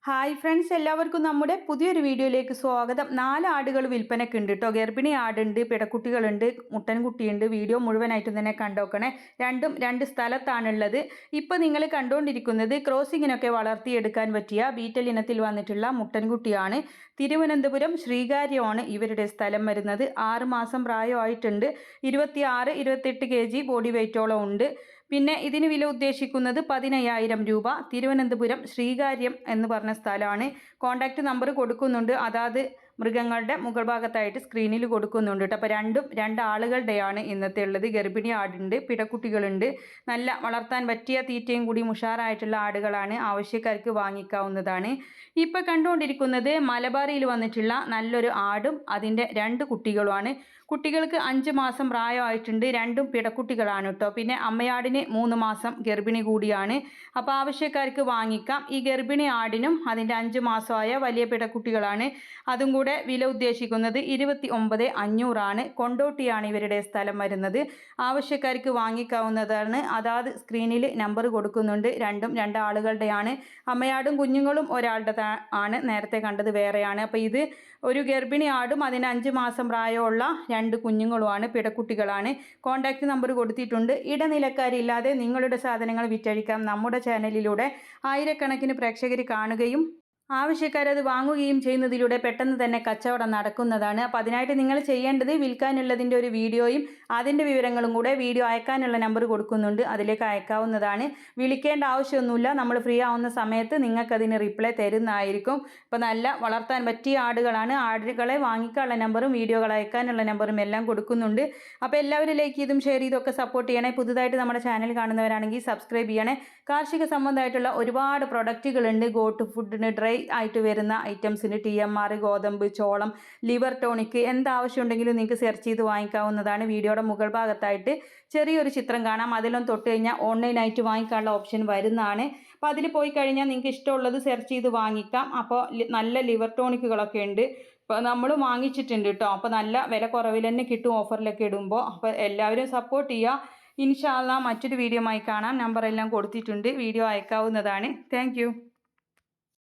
Hi friends, എല്ലാവർക്കും നമ്മുടെ പുതിയൊരു വീഡിയോയിലേക്ക് സ്വാഗതം. 4 ആടുകൾ വിൽപ്പനയ്ക്ക് ഉണ്ട് കേട്ടോ. ഗർഭിണി ആടുണ്ട്, പിടക്കുട്ടികളുണ്ട്, മുട്ടൻകുട്ടിയുണ്ട്. വീഡിയോ മുഴുവനായിട്ടും തന്നെ കണ്ടോക്കണേ. രണ്ടും രണ്ട് സ്ഥലത്താണുള്ളത്. ഇപ്പോൾ നിങ്ങൾ കണ്ടുകൊണ്ടിരിക്കുന്നത് ക്രോസിങ്ങിനൊക്കെ വളർത്തിയെടുക്കാൻ പറ്റിയ ബീറ്റൽ ഇനത്തിൽ വന്നിട്ടുള്ള മുട്ടൻകുട്ടിയാണ്. തിരുവനന്തപുരം ശ്രീകാര്യമാണ് ഇവരുടെ സ്ഥലം വരുന്നത്. 6 മാസം പ്രായമായിട്ടുണ്ട്. 26-28 kg ബോഡി വെയിറ്റോളം ഉണ്ട്. പിന്നെ ഇതിന് വില ഉദ്ദേശിക്കുന്നത് 15,000 രൂപ. തിരുവനന്തപുരം ശ്രീകാര്യം എന്ന് പറഞ്ഞ സ്ഥലമാണ്. കോൺടാക്റ്റ് നമ്പർ കൊടുക്കുന്നുണ്ട്, അതാത് മൃഗങ്ങളുടെ മുകൾ ഭാഗത്തായിട്ട് സ്ക്രീനിൽ കൊടുക്കുന്നുണ്ട് കേട്ടോ. അപ്പോൾ രണ്ട് ആളുകളുടെയാണ് ഇന്നത്തെ ഉള്ളത്. ഗർഭിണി ആടുണ്ട്, പിടക്കുട്ടികളുണ്ട്. നല്ല വളർത്താൻ പറ്റിയ തീറ്റയും കൂടി ഉഷാറായിട്ടുള്ള ആടുകളാണ്. ആവശ്യക്കാർക്ക് വാങ്ങിക്കാവുന്നതാണ്. ഇപ്പോൾ കണ്ടുകൊണ്ടിരിക്കുന്നത് മലബാറിയിൽ വന്നിട്ടുള്ള നല്ലൊരു ആടും അതിൻ്റെ 2 കുട്ടികളുമാണ്. കുട്ടികൾക്ക് 5 മാസം പ്രായമായിട്ടുണ്ട്. രണ്ടും പിടക്കുട്ടികളാണ് കേട്ടോ. പിന്നെ അമ്മയാടിന് 3 മാസം ഗർഭിണി കൂടിയാണ്. അപ്പോൾ ആവശ്യക്കാർക്ക് വാങ്ങിക്കാം. ഈ ഗർഭിണി ആടിനും അതിൻ്റെ 5 മാസമായ വലിയ പിടക്കുട്ടികളാണ്. അതും കൂടെ വില ഉദ്ദേശിക്കുന്നത് 29,500 കൊണ്ടോട്ടിയാണ് ഇവരുടെ സ്ഥലം വരുന്നത്. ആവശ്യക്കാർക്ക് വാങ്ങിക്കാവുന്നതാണ്. അതാത് സ്ക്രീനിൽ നമ്പർ കൊടുക്കുന്നുണ്ട്. രണ്ടും 2 ആളുകളുടെയാണ്. അമ്മയാടും കുഞ്ഞുങ്ങളും ഒരാളുടെ ആണ്. നേരത്തെ കണ്ടത് വേറെയാണ്. അപ്പോൾ ഇത് ഒരു ഗർഭിണി ആടും അതിന് 5 മാസം പ്രായമുള്ള 2 കുഞ്ഞുങ്ങളുമാണ്, പിടക്കുട്ടികളാണ്. കോൺടാക്റ്റ് നമ്പർ കൊടുത്തിട്ടുണ്ട്. ഇടനിലക്കാരില്ലാതെ നിങ്ങളുടെ സാധനങ്ങൾ വിറ്റഴിക്കാം. നമ്മുടെ ചാനലിലൂടെ ആയിരക്കണക്കിന് പ്രേക്ഷകർ കാണുകയും ആവശ്യക്കാരത് വാങ്ങുകയും ചെയ്യുന്നതിലൂടെ പെട്ടെന്ന് തന്നെ കച്ചവടം നടക്കുന്നതാണ്. അപ്പോൾ അതിനായിട്ട് നിങ്ങൾ ചെയ്യേണ്ടത് വിൽക്കാനുള്ളതിൻ്റെ ഒരു വീഡിയോയും അതിൻ്റെ വിവരങ്ങളും കൂടെ വീഡിയോ അയക്കാനുള്ള നമ്പർ കൊടുക്കുന്നുണ്ട്, അതിലേക്ക് അയക്കാവുന്നതാണ്. വിളിക്കേണ്ട ആവശ്യമൊന്നുമില്ല. നമ്മൾ ഫ്രീ ആവുന്ന സമയത്ത് നിങ്ങൾക്കതിന് റിപ്ലൈ തരുന്നതായിരിക്കും. ഇപ്പോൾ നല്ല വളർത്താൻ പറ്റിയ ആടുകളാണ്. ആടുകളെ വാങ്ങിക്കാനുള്ള നമ്പറും വീഡിയോകൾ അയക്കാനുള്ള നമ്പറും എല്ലാം കൊടുക്കുന്നുണ്ട്. അപ്പോൾ എല്ലാവരും ലൈക്ക് ചെയ്തും ഷെയർ ചെയ്തൊക്കെ സപ്പോർട്ട് ചെയ്യണേ. പുതുതായിട്ട് നമ്മുടെ ചാനൽ കാണുന്നവരാണെങ്കിൽ സബ്സ്ക്രൈബ് ചെയ്യണേ. കാർഷിക സംബന്ധമായിട്ടുള്ള ഒരുപാട് പ്രൊഡക്റ്റുകളുണ്ട്. ഗോട്ട് ഫുഡിന് ഡ്രൈ ആയിട്ട് വരുന്ന ഐറ്റംസിന് TMR, ഗോതമ്പ്, ചോളം, ലിവർ ടോണിക് എന്താവശ്യമുണ്ടെങ്കിലും നിങ്ങൾക്ക് സെർച്ച് ചെയ്ത് വാങ്ങിക്കാവുന്നതാണ്. വീഡിയോയുടെ മുകൾ ഭാഗത്തായിട്ട് ചെറിയൊരു ചിത്രം കാണാം. അതിലൊന്നും തൊട്ട് കഴിഞ്ഞാൽ ഓൺലൈനായിട്ട് വാങ്ങിക്കാനുള്ള ഓപ്ഷൻ വരുന്നതാണ്. അപ്പോൾ അതിൽ പോയി കഴിഞ്ഞാൽ നിങ്ങൾക്ക് ഇഷ്ടമുള്ളത് സെർച്ച് ചെയ്ത് വാങ്ങിക്കാം. അപ്പോൾ നല്ല ലിവർ ടോണിക്കുകളൊക്കെ ഉണ്ട്. ഇപ്പോൾ നമ്മൾ വാങ്ങിച്ചിട്ടുണ്ട് കേട്ടോ. അപ്പോൾ നല്ല വില കുറവിൽ തന്നെ കിട്ടും ഓഫറിലൊക്കെ ഇടുമ്പോൾ. അപ്പോൾ എല്ലാവരും സപ്പോർട്ട് ചെയ്യുക. ഇൻഷാ അല്ലാഹ് മറ്റൊരു വീഡിയോ ആയി കാണാം. നമ്പറെല്ലാം കൊടുത്തിട്ടുണ്ട്, വീഡിയോ അയക്കാവുന്നതാണ്. താങ്ക്